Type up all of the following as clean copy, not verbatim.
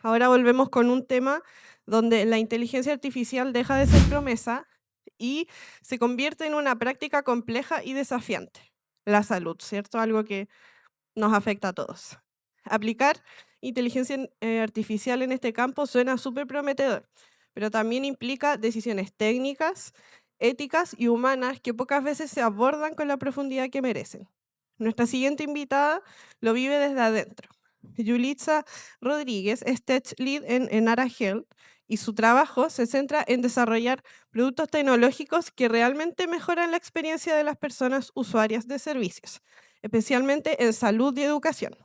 Ahora volvemos con un tema donde la inteligencia artificial deja de ser promesa y se convierte en una práctica compleja y desafiante. La salud, ¿cierto? Algo que nos afecta a todos. Aplicar inteligencia artificial en este campo suena súper prometedor, pero también implica decisiones técnicas, éticas y humanas que pocas veces se abordan con la profundidad que merecen. Nuestra siguiente invitada lo vive desde adentro. Yulitza Rodríguez es Tech Lead en Enara Health y su trabajo se centra en desarrollar productos tecnológicos que realmente mejoran la experiencia de las personas usuarias de servicios, especialmente en salud y educación.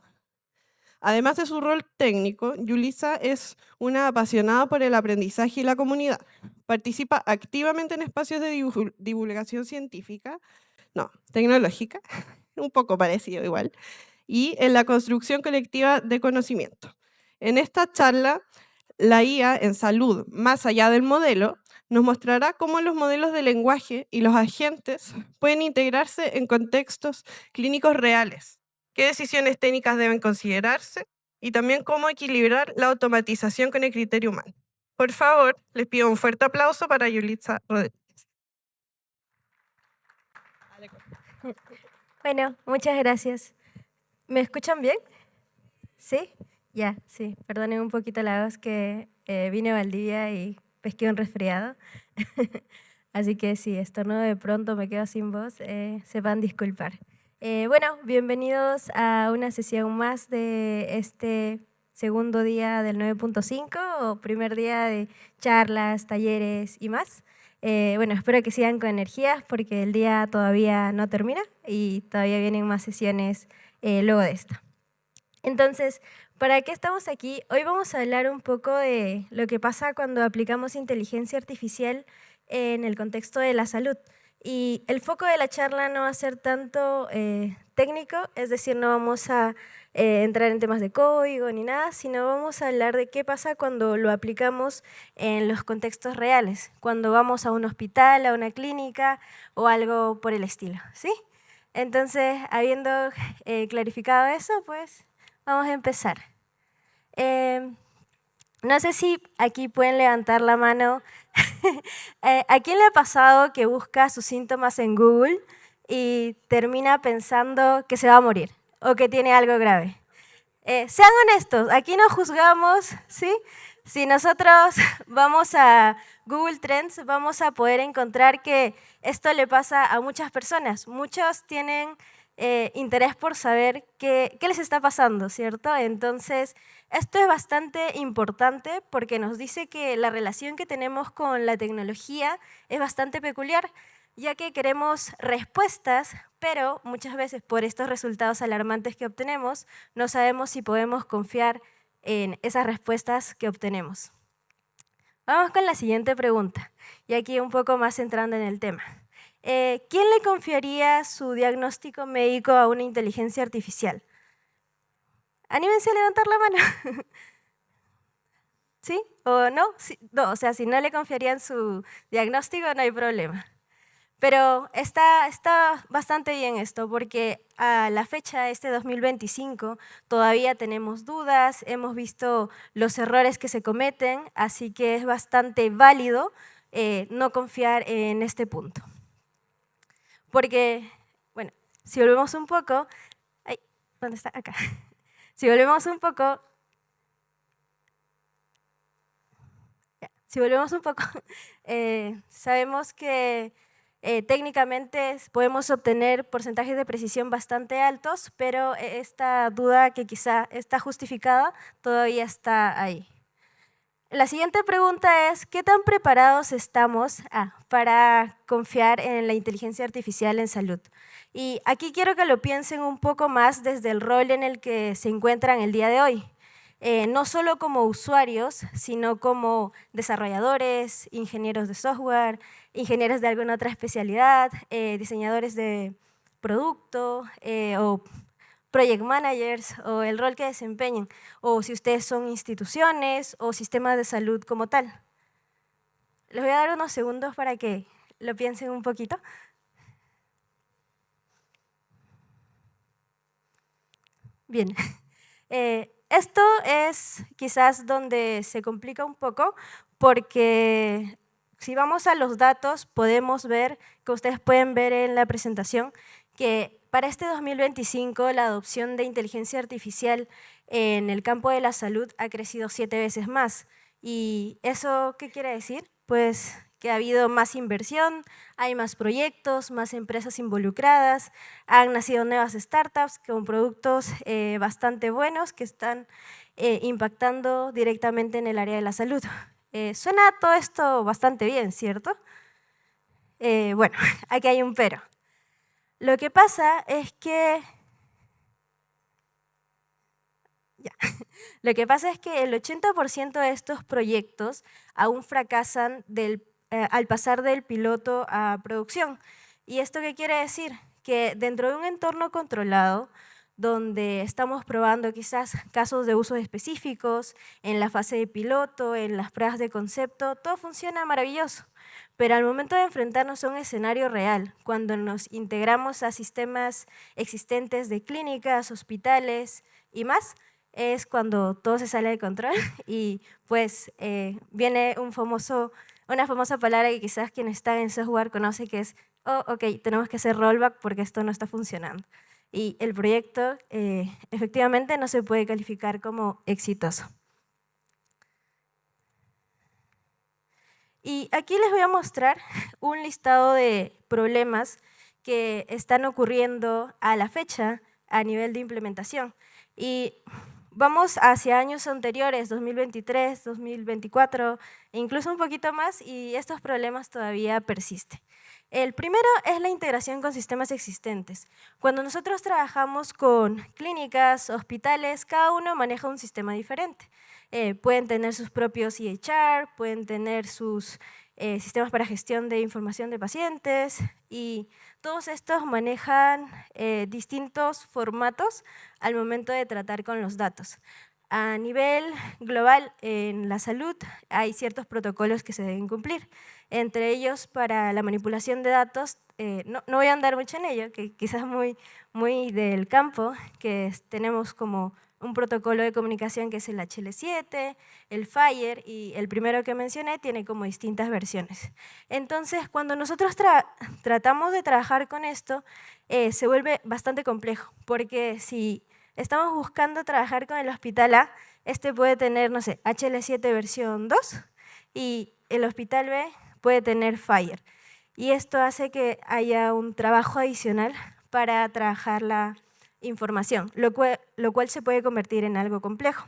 Además de su rol técnico, Yulisa es una apasionada por el aprendizaje y la comunidad. Participa activamente en espacios de divulgación científica, no, tecnológica, un poco parecido igual, y en la construcción colectiva de conocimiento. En esta charla, la IA en salud, más allá del modelo, nos mostrará cómo los modelos de lenguaje y los agentes pueden integrarse en contextos clínicos reales, qué decisiones técnicas deben considerarse y también cómo equilibrar la automatización con el criterio humano. Por favor, les pido un fuerte aplauso para Yulitza Rodríguez. Bueno, muchas gracias. ¿Me escuchan bien? ¿Sí? Ya, sí. Perdonen un poquito la voz que vine a Valdivia y pesqué un resfriado. Así que si estornudo de pronto me quedo sin voz, sepan disculpar. Bueno, bienvenidos a una sesión más de este segundo día del 9.5 o primer día de charlas, talleres y más. Bueno, espero que sigan con energías porque el día todavía no termina y todavía vienen más sesiones luego de esta. Entonces, ¿para qué estamos aquí? Hoy vamos a hablar un poco de lo que pasa cuando aplicamos inteligencia artificial en el contexto de la salud. Y el foco de la charla no va a ser tanto técnico, es decir, no vamos a entrar en temas de código ni nada, sino vamos a hablar de qué pasa cuando lo aplicamos en los contextos reales, cuando vamos a un hospital, a una clínica o algo por el estilo, ¿sí? Entonces, habiendo clarificado eso, pues vamos a empezar. No sé si aquí pueden levantar la mano. ¿A quién le ha pasado que busca sus síntomas en Google y termina pensando que se va a morir o que tiene algo grave? Sean honestos, aquí no juzgamos, ¿sí? Si nosotros vamos a Google Trends, vamos a poder encontrar que esto le pasa a muchas personas. Muchos tienen interés por saber qué les está pasando, ¿cierto? Entonces, esto es bastante importante porque nos dice que la relación que tenemos con la tecnología es bastante peculiar, ya que queremos respuestas, pero muchas veces por estos resultados alarmantes que obtenemos, no sabemos si podemos confiar en esas respuestas que obtenemos. Vamos con la siguiente pregunta, y aquí un poco más entrando en el tema. ¿Quién le confiaría su diagnóstico médico a una inteligencia artificial? Anímense a levantar la mano. ¿Sí? ¿O no? Sí, no? O sea, si no le confiarían su diagnóstico, no hay problema. Pero está bastante bien esto, porque a la fecha, este 2025, todavía tenemos dudas, hemos visto los errores que se cometen, así que es bastante válido no confiar en este punto. Porque, bueno, si volvemos un poco, ay, ¿dónde está? Acá. Si volvemos un poco, sabemos que técnicamente podemos obtener porcentajes de precisión bastante altos, pero esta duda que quizá está justificada todavía está ahí. La siguiente pregunta es, ¿qué tan preparados estamos para confiar en la inteligencia artificial en salud? Y aquí quiero que lo piensen un poco más desde el rol en el que se encuentran el día de hoy. No solo como usuarios, sino como desarrolladores, ingenieros de software, ingenieros de alguna otra especialidad, diseñadores de producto o project managers o el rol que desempeñen, o si ustedes son instituciones o sistemas de salud como tal. Les voy a dar unos segundos para que lo piensen un poquito. Bien. Esto es quizás donde se complica un poco, porque si vamos a los datos, podemos ver, que ustedes pueden ver en la presentación, que para este 2025 la adopción de inteligencia artificial en el campo de la salud ha crecido 7 veces más. ¿Y eso qué quiere decir? Pues que ha habido más inversión, hay más proyectos, más empresas involucradas, han nacido nuevas startups con productos bastante buenos que están impactando directamente en el área de la salud. Suena todo esto bastante bien, ¿cierto? Bueno, aquí hay un pero. Lo que pasa es que Lo que pasa es que el 80% de estos proyectos aún fracasan al pasar del piloto a producción. ¿Y esto qué quiere decir? Que dentro de un entorno controlado, donde estamos probando quizás casos de usos específicos, en la fase de piloto, en las pruebas de concepto, todo funciona maravilloso. Pero al momento de enfrentarnos a un escenario real, cuando nos integramos a sistemas existentes de clínicas, hospitales y más, es cuando todo se sale de control y pues viene una famosa palabra que quizás quien está en software conoce, que es, oh, ok, tenemos que hacer rollback porque esto no está funcionando. Y el proyecto efectivamente no se puede calificar como exitoso. Y aquí les voy a mostrar un listado de problemas que están ocurriendo a la fecha a nivel de implementación. Y vamos hacia años anteriores, 2023, 2024, e incluso un poquito más, y estos problemas todavía persisten. El primero es la integración con sistemas existentes. Cuando nosotros trabajamos con clínicas, hospitales, cada uno maneja un sistema diferente. Pueden tener sus propios EHR, pueden tener sus sistemas para gestión de información de pacientes y todos estos manejan distintos formatos al momento de tratar con los datos. A nivel global, en la salud hay ciertos protocolos que se deben cumplir. Entre ellos, para la manipulación de datos, no voy a andar mucho en ello, que quizás muy del campo, que tenemos como un protocolo de comunicación que es el HL7, el FHIR, y el primero que mencioné tiene como distintas versiones. Entonces, cuando nosotros tratamos de trabajar con esto, se vuelve bastante complejo, porque si estamos buscando trabajar con el hospital A, este puede tener, no sé, HL7 versión 2, y el hospital B puede tener FHIR. Y esto hace que haya un trabajo adicional para trabajar la información, lo cual se puede convertir en algo complejo.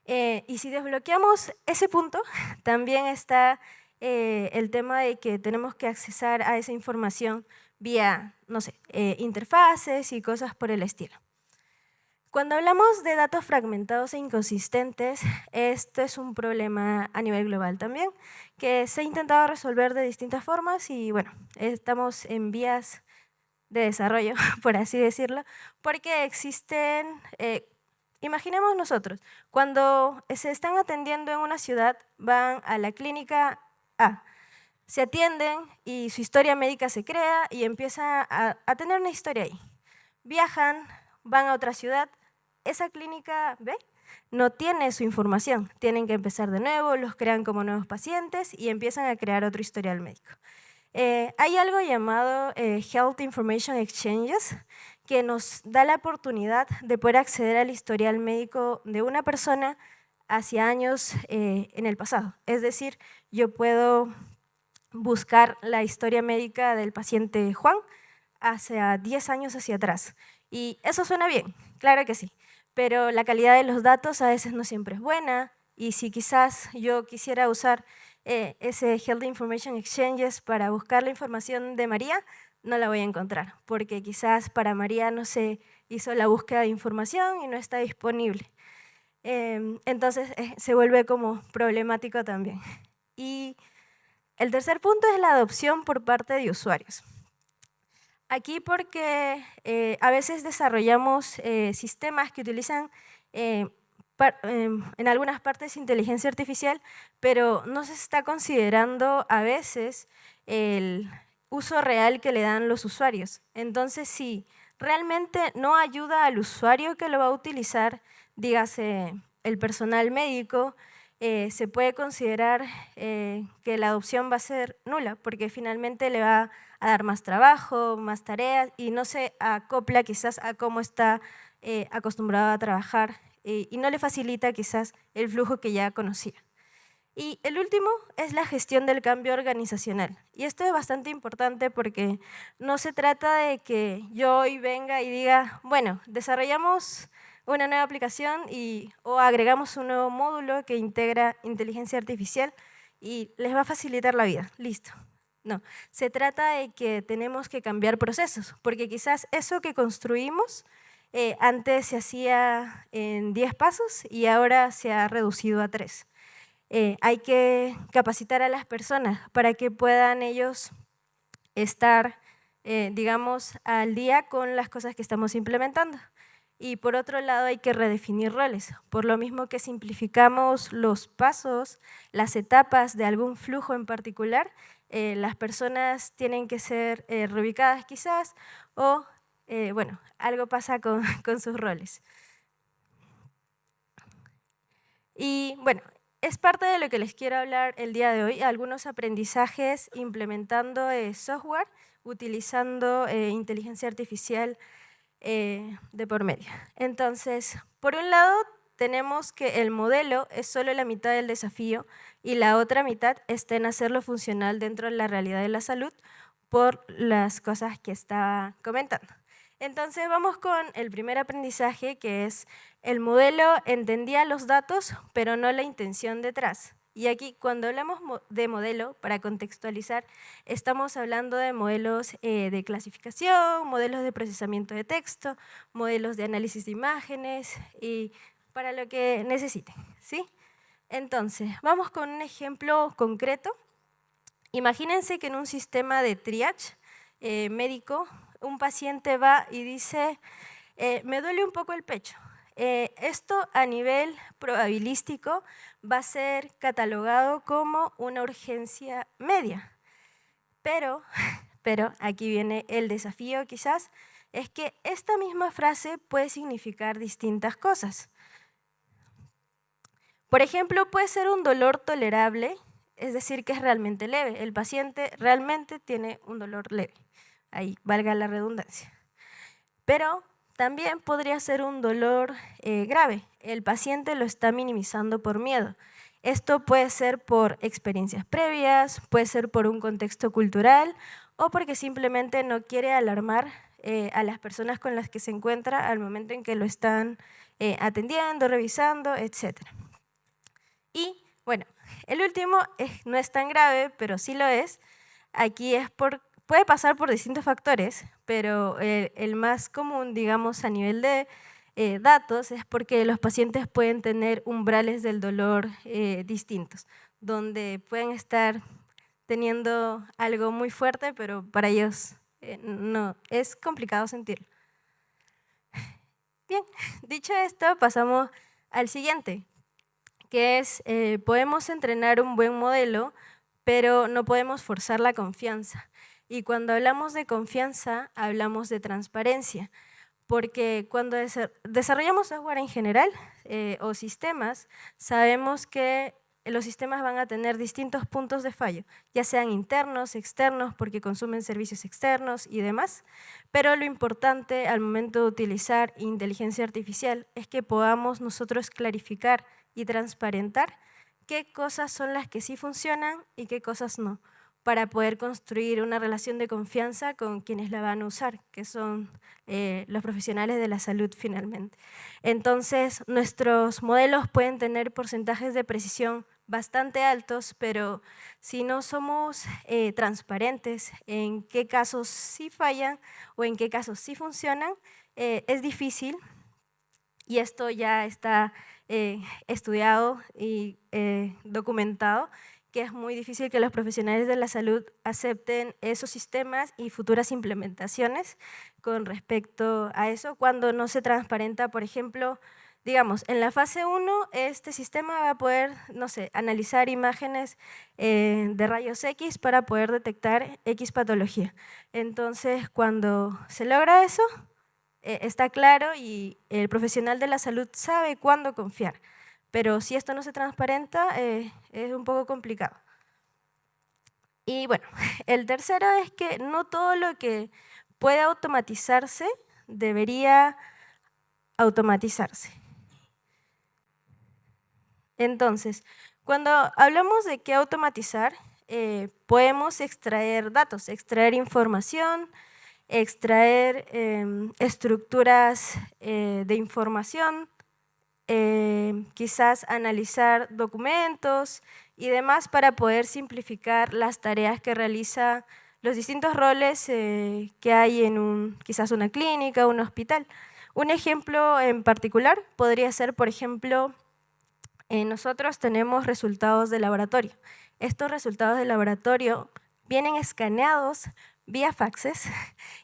Y si desbloqueamos ese punto, también está el tema de que tenemos que accesar a esa información vía, no sé, interfaces y cosas por el estilo. Cuando hablamos de datos fragmentados e inconsistentes, esto es un problema a nivel global también, que se ha intentado resolver de distintas formas y bueno, estamos en vías de desarrollo, por así decirlo, porque existen, imaginemos nosotros, cuando se están atendiendo en una ciudad, van a la clínica A, se atienden y su historia médica se crea y empieza a tener una historia ahí. Viajan, van a otra ciudad, esa clínica B no tiene su información, tienen que empezar de nuevo, los crean como nuevos pacientes y empiezan a crear otro historial médico. Hay algo llamado Health Information Exchanges que nos da la oportunidad de poder acceder al historial médico de una persona hacia años en el pasado. Es decir, yo puedo buscar la historia médica del paciente Juan hacia 10 años hacia atrás. Y eso suena bien, claro que sí, pero la calidad de los datos a veces no siempre es buena y si quizás yo quisiera usar ese Health Information Exchanges para buscar la información de María, no la voy a encontrar, porque quizás para María no se hizo la búsqueda de información y no está disponible. Entonces se vuelve como problemático también. Y el tercer punto es la adopción por parte de usuarios. Aquí porque a veces desarrollamos sistemas que utilizan en algunas partes inteligencia artificial, pero no se está considerando a veces el uso real que le dan los usuarios. Entonces, si realmente no ayuda al usuario que lo va a utilizar, dígase el personal médico, se puede considerar que la adopción va a ser nula, porque finalmente le va a dar más trabajo, más tareas, y no se acopla quizás a cómo está acostumbrado a trabajar, y no le facilita quizás el flujo que ya conocía. Y el último es la gestión del cambio organizacional. Y esto es bastante importante porque no se trata de que yo hoy venga y diga, bueno, desarrollamos una nueva aplicación o agregamos un nuevo módulo que integra inteligencia artificial y les va a facilitar la vida. Listo. No, se trata de que tenemos que cambiar procesos, porque quizás eso que construimos antes se hacía en 10 pasos y ahora se ha reducido a 3. Hay que capacitar a las personas para que puedan ellos estar, digamos, al día con las cosas que estamos implementando. Y por otro lado hay que redefinir roles, por lo mismo que simplificamos los pasos, las etapas de algún flujo en particular, las personas tienen que ser reubicadas quizás o, bueno, algo pasa con sus roles. Y bueno, es parte de lo que les quiero hablar el día de hoy, algunos aprendizajes implementando software, utilizando inteligencia artificial de por medio. Entonces, por un lado, tenemos que el modelo es solo la mitad del desafío y la otra mitad está en hacerlo funcional dentro de la realidad de la salud por las cosas que estaba comentando. Entonces vamos con el primer aprendizaje, que es el modelo entendía los datos, pero no la intención detrás. Y aquí, cuando hablamos de modelo, para contextualizar, estamos hablando de modelos de clasificación, modelos de procesamiento de texto, modelos de análisis de imágenes y para lo que necesiten, ¿sí? Entonces, vamos con un ejemplo concreto. Imagínense que en un sistema de triage médico, un paciente va y dice, me duele un poco el pecho. Esto a nivel probabilístico va a ser catalogado como una urgencia media. Pero aquí viene el desafío quizás, es que esta misma frase puede significar distintas cosas. Por ejemplo, puede ser un dolor tolerable, es decir, que es realmente leve. El paciente realmente tiene un dolor leve. Ahí valga la redundancia. Pero también podría ser un dolor grave. El paciente lo está minimizando por miedo. Esto puede ser por experiencias previas, puede ser por un contexto cultural o porque simplemente no quiere alarmar a las personas con las que se encuentra al momento en que lo están atendiendo, revisando, etc. Y bueno, el último no es tan grave, pero sí lo es. Aquí puede pasar por distintos factores, pero el más común, digamos, a nivel de datos es porque los pacientes pueden tener umbrales del dolor distintos, donde pueden estar teniendo algo muy fuerte, pero para ellos no, es complicado sentirlo. Bien, dicho esto, pasamos al siguiente, que es, podemos entrenar un buen modelo, pero no podemos forzar la confianza. Y cuando hablamos de confianza, hablamos de transparencia, porque cuando desarrollamos software en general o sistemas, sabemos que los sistemas van a tener distintos puntos de fallo, ya sean internos, externos, porque consumen servicios externos y demás, pero lo importante al momento de utilizar inteligencia artificial es que podamos nosotros clarificar y transparentar qué cosas son las que sí funcionan y qué cosas no, para poder construir una relación de confianza con quienes la van a usar, que son los profesionales de la salud finalmente. Entonces, nuestros modelos pueden tener porcentajes de precisión bastante altos, pero si no somos transparentes en qué casos sí fallan o en qué casos sí funcionan, es difícil, y esto ya está estudiado y documentado, que es muy difícil que los profesionales de la salud acepten esos sistemas y futuras implementaciones con respecto a eso, cuando no se transparenta, por ejemplo, digamos, en la fase 1 este sistema va a poder, no sé, analizar imágenes de rayos X para poder detectar X patología. Entonces, cuando se logra eso, está claro y el profesional de la salud sabe cuándo confiar. Pero si esto no se transparenta, es un poco complicado. Y bueno, el tercero es que no todo lo que puede automatizarse debería automatizarse. Entonces, cuando hablamos de qué automatizar, podemos extraer datos, extraer información, extraer estructuras de información, quizás analizar documentos y demás para poder simplificar las tareas que realiza los distintos roles que hay en quizás una clínica o un hospital. Un ejemplo en particular podría ser, por ejemplo, nosotros tenemos resultados de laboratorio. Estos resultados de laboratorio vienen escaneados vía faxes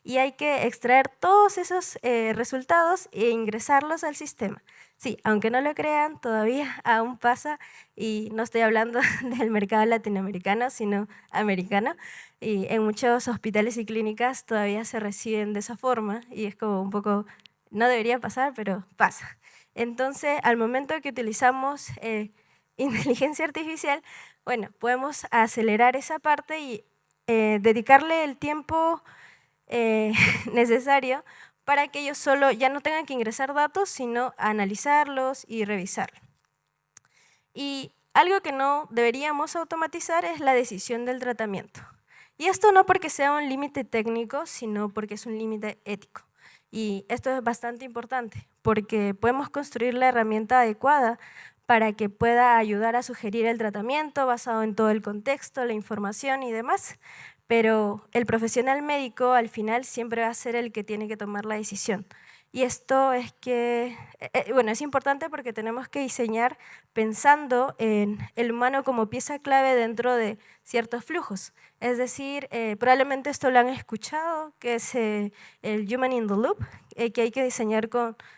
y hay que extraer todos esos resultados e ingresarlos al sistema. Sí, aunque no lo crean, todavía aún pasa, y no estoy hablando del mercado latinoamericano, sino americano, y en muchos hospitales y clínicas todavía se reciben de esa forma, y es como un poco, no debería pasar, pero pasa. Entonces, al momento que utilizamos inteligencia artificial, bueno, podemos acelerar esa parte y dedicarle el tiempo necesario para que ellos solo ya no tengan que ingresar datos, sino analizarlos y revisarlos. Y algo que no deberíamos automatizar es la decisión del tratamiento. Y esto no porque sea un límite técnico, sino porque es un límite ético. Y esto es bastante importante, porque podemos construir la herramienta adecuada para que pueda ayudar a sugerir el tratamiento basado en todo el contexto, la información y demás, pero el profesional médico al final siempre va a ser el que tiene que tomar la decisión. Y esto es que, bueno, es importante porque tenemos que diseñar pensando en el humano como pieza clave dentro de ciertos flujos. Es decir, probablemente esto lo han escuchado, que es el Human in the Loop, que hay que diseñar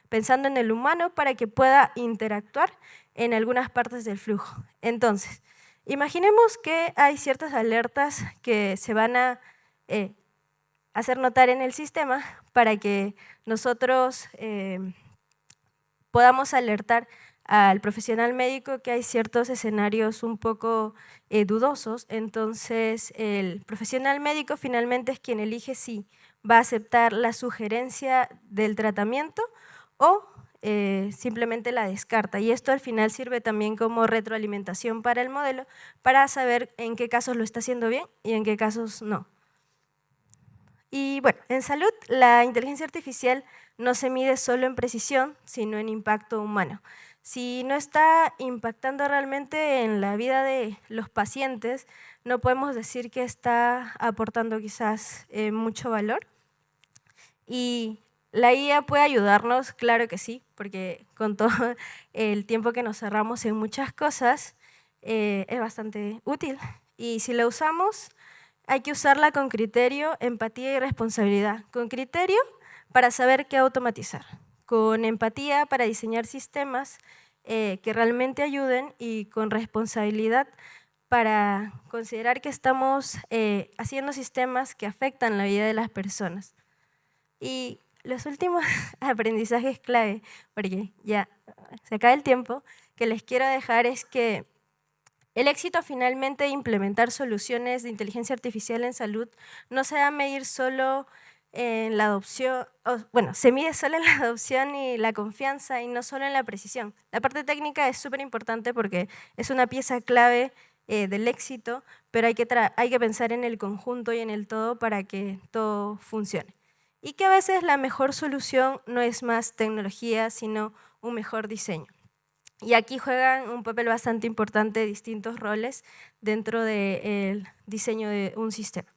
pensando en el humano para que pueda interactuar en algunas partes del flujo. Entonces, imaginemos que hay ciertas alertas que se van a hacer notar en el sistema para que nosotros podamos alertar al profesional médico que hay ciertos escenarios un poco dudosos. Entonces, el profesional médico finalmente es quien elige si va a aceptar la sugerencia del tratamiento o simplemente la descarta. Y esto al final sirve también como retroalimentación para el modelo para saber en qué casos lo está haciendo bien y en qué casos no. Y bueno, en salud la inteligencia artificial no se mide solo en precisión, sino en impacto humano. Si no está impactando realmente en la vida de los pacientes, no podemos decir que está aportando quizás mucho valor. Y la IA puede ayudarnos, claro que sí, porque con todo el tiempo que nos cerramos en muchas cosas, es bastante útil. Y si la usamos, hay que usarla con criterio, empatía y responsabilidad. Con criterio para saber qué automatizar, con empatía para diseñar sistemas que realmente ayuden, y con responsabilidad para considerar que estamos haciendo sistemas que afectan la vida de las personas. Y los últimos aprendizajes clave, porque ya se acaba el tiempo, que les quiero dejar es que el éxito finalmente de implementar soluciones de inteligencia artificial en salud no se va a medir solo en la adopción, bueno, se mide solo en la adopción y la confianza y no solo en la precisión. La parte técnica es súper importante porque es una pieza clave del éxito, pero hay que pensar en el conjunto y en el todo para que todo funcione. Y que a veces la mejor solución no es más tecnología, sino un mejor diseño. Y aquí juegan un papel bastante importante distintos roles dentro del diseño de un sistema.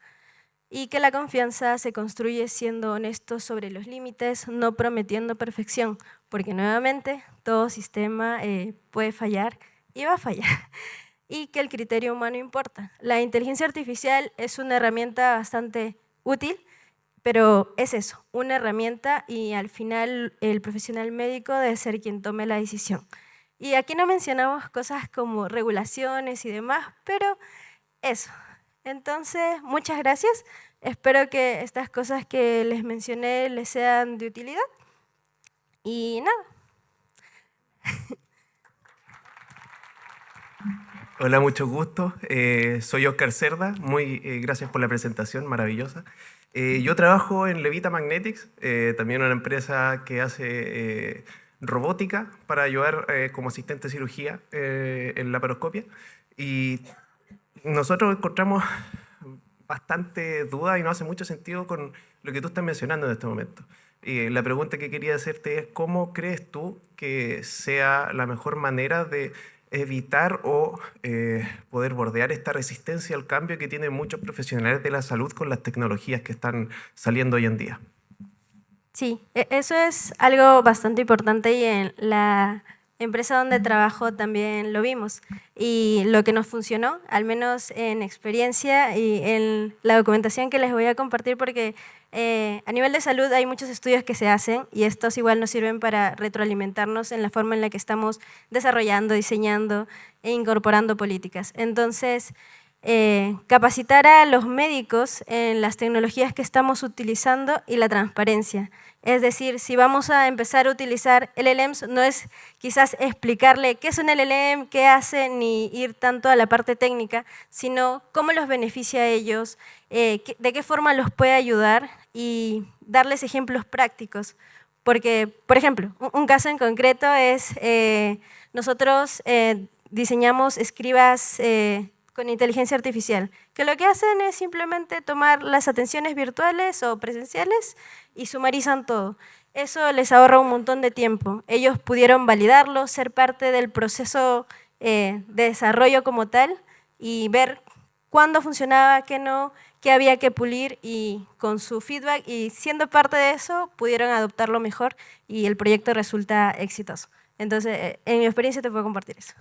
Y que la confianza se construye siendo honestos sobre los límites, no prometiendo perfección, porque nuevamente todo sistema puede fallar y va a fallar. Y que el criterio humano importa. La inteligencia artificial es una herramienta bastante útil, pero es eso, una herramienta, y al final el profesional médico debe ser quien tome la decisión. Y aquí no mencionamos cosas como regulaciones y demás, pero eso. Entonces, muchas gracias. Espero que estas cosas que les mencioné les sean de utilidad. Y nada. Hola, mucho gusto. Soy Oscar Cerda. Muy gracias por la presentación, maravillosa. Yo trabajo en Levita Magnetics, también una empresa que hace robótica para ayudar como asistente de cirugía en laparoscopia. Y nosotros encontramos bastante duda y no hace mucho sentido con lo que tú estás mencionando en este momento. La pregunta que quería hacerte es, ¿cómo crees tú que sea la mejor manera de evitar o poder bordear esta resistencia al cambio que tienen muchos profesionales de la salud con las tecnologías que están saliendo hoy en día? Sí, eso es algo bastante importante y en la empresa donde trabajo también lo vimos. Y lo que nos funcionó, al menos en experiencia y en la documentación que les voy a compartir, porque a nivel de salud hay muchos estudios que se hacen y estos igual nos sirven para retroalimentarnos en la forma en la que estamos desarrollando, diseñando e incorporando políticas. Entonces, capacitar a los médicos en las tecnologías que estamos utilizando y la transparencia. Es decir, si vamos a empezar a utilizar LLMs, no es quizás explicarle qué es un LLM, qué hace, ni ir tanto a la parte técnica, sino cómo los beneficia a ellos, de qué forma los puede ayudar y darles ejemplos prácticos. Porque, por ejemplo, un caso en concreto es, nosotros diseñamos escribas con inteligencia artificial, que lo que hacen es simplemente tomar las atenciones virtuales o presenciales y sumarizan todo. Eso les ahorra un montón de tiempo. Ellos pudieron validarlo, ser parte del proceso de desarrollo como tal y ver cuándo funcionaba, qué no, qué había que pulir, y con su feedback y siendo parte de eso pudieron adoptarlo mejor y el proyecto resulta exitoso. Entonces, en mi experiencia te puedo compartir eso.